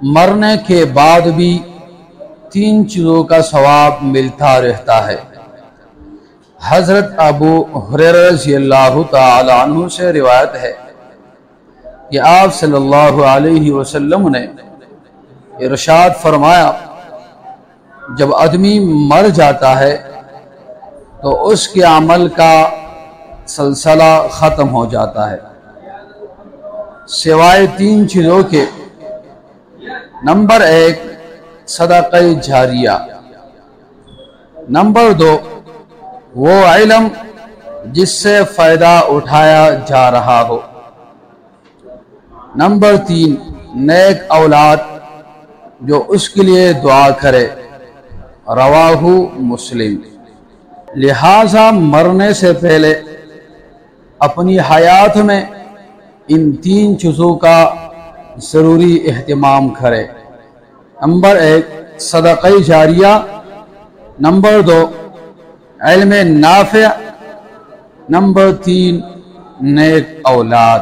مرنے کے بعد بھی 3 چیزوں کا ثواب ملتا رہتا ہے۔ حضرت ابو ہریرہ رضی اللہ تعالی عنہ سے روایت ہے کہ آپ صلی اللہ علیہ وسلم نے ارشاد فرمایا، جب آدمی مر جاتا ہے تو اس کے عمل کا سلسلہ ختم ہو جاتا ہے سوائے 3 چیزوں کے۔ نمبر 1 صدقہ جاریہ، نمبر 2 وہ علم جس سے فائدہ اٹھایا جا رہا ہو، نمبر 3 نیک اولاد جو اس کے لیے دعا کرے۔ رواہ مسلم۔ لہذا مرنے سے پہلے اپنی حیات میں ان 3 چیزوں کا ضروری اہتمام کرے۔ نمبر 1 صدقہ جاریہ، نمبر 2 علم نافع، نمبر 3 نیک اولاد۔